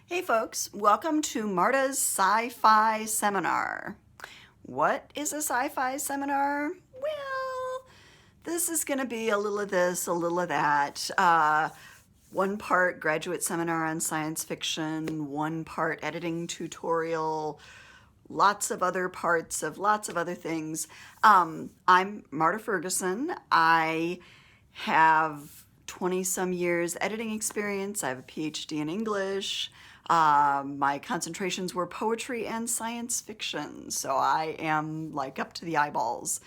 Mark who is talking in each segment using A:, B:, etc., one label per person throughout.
A: Hey folks, welcome to Marta's Sci-Fi Seminar. What is a sci-fi seminar? Well, this is going to be a little of this, a little of that. One part graduate seminar on science fiction, one part editing tutorial, lots of other parts of lots of other things. I'm Marta Ferguson. I have 20 some years editing experience. I have a PhD in English. My concentrations were poetry and science fiction, so I am like up to the eyeballs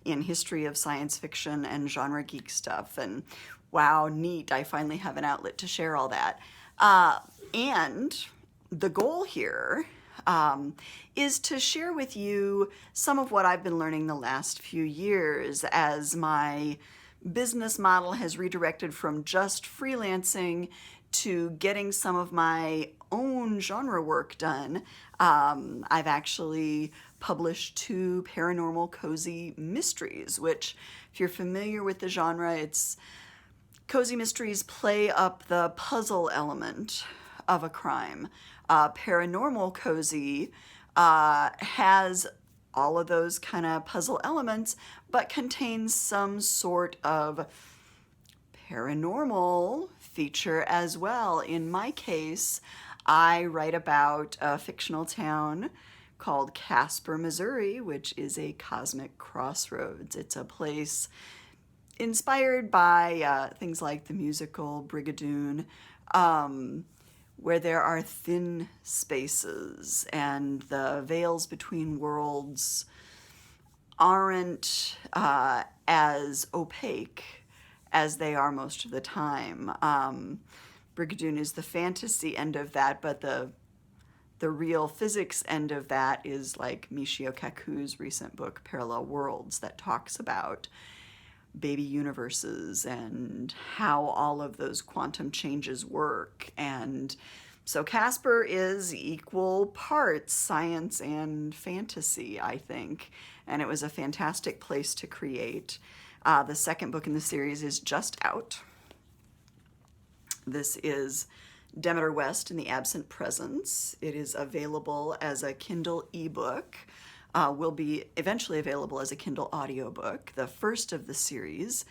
A: in history of science fiction and genre geek stuff. And wow, neat, I finally have an outlet to share all that. And the goal here is to share with you some of what I've been learning the last few years as my business model has redirected from just freelancing to getting some of my own genre work done. I've actually published 2 paranormal cozy mysteries, which, if you're familiar with the genre, it's cozy mysteries play up the puzzle element of a crime. Paranormal cozy has all of those kind of puzzle elements, but contains some sort of paranormal feature as well. In my case, I write about a fictional town called Casper, Missouri, which is a cosmic crossroads. It's a place inspired by things like the musical Brigadoon, where there are thin spaces and the veils between worlds aren't as opaque as they are most of the time. Brigadoon is the fantasy end of that, but the real physics end of that is like Michio Kaku's recent book, Parallel Worlds, that talks about baby universes and how all of those quantum changes work. And so Casper is equal parts science and fantasy, I think, and it was a fantastic place to create. The second book in the series is just out. This is Demeter West in the Absent Presence. It is available as a Kindle ebook. Will be eventually available as a Kindle audiobook. The first of the series,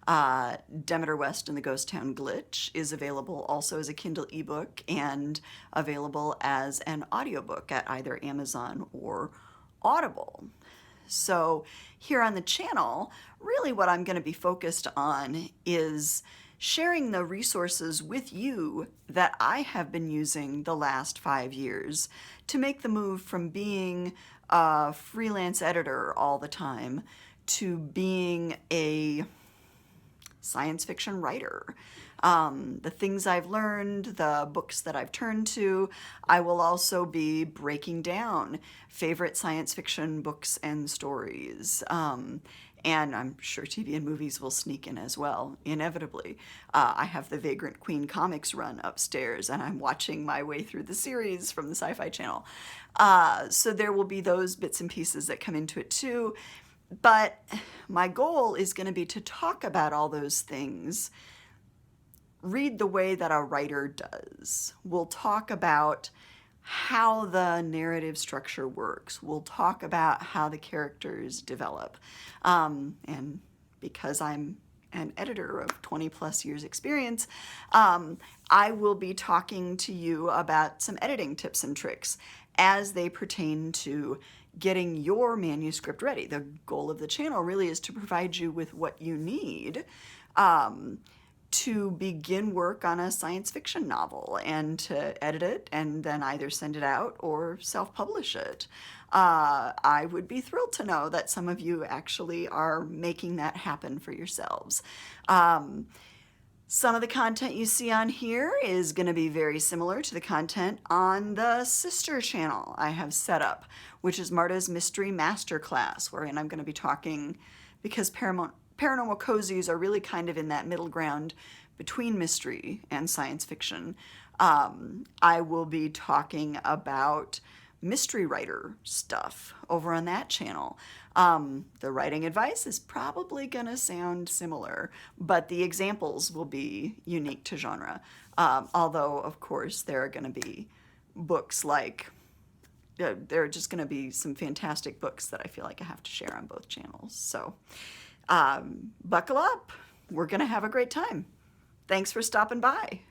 A: Demeter West and the Ghost Town Glitch, is available also as a Kindle ebook and available as an audiobook at either Amazon or Audible. So here on the channel, really what I'm going to be focused on is sharing the resources with you that I have been using the last 5 years to make the move from being a freelance editor all the time to being a science fiction writer. The things I've learned, the books that I've turned to. I will also be breaking down favorite science fiction books and stories. And I'm sure TV and movies will sneak in as well, inevitably. I have the Vagrant Queen comics run upstairs, and I'm watching my way through the series from the SciFi channel. So there will be those bits and pieces that come into it too. But my goal is going to be to talk about all those things, read the way that a writer does. We'll talk about how the narrative structure works. We'll talk about how the characters develop. And because I'm an editor of 20 plus years experience, I will be talking to you about some editing tips and tricks as they pertain to getting your manuscript ready. The goal of the channel really is to provide you with what you need to begin work on a science fiction novel and to edit it and then either send it out or self-publish it. I would be thrilled to know that some of you actually are making that happen for yourselves. Some of the content you see on here is going to be very similar to the content on the sister channel I have set up, which is Marta's Mystery Masterclass, wherein I'm going to be talking, because paranormal cozies are really kind of in that middle ground between mystery and science fiction. I will be talking about mystery writer stuff over on that channel. The writing advice is probably going to sound similar, but the examples will be unique to genre. Although, of course, there are going to be books like, there are just going to be some fantastic books that I feel like I have to share on both channels. So buckle up. We're going to have a great time. Thanks for stopping by.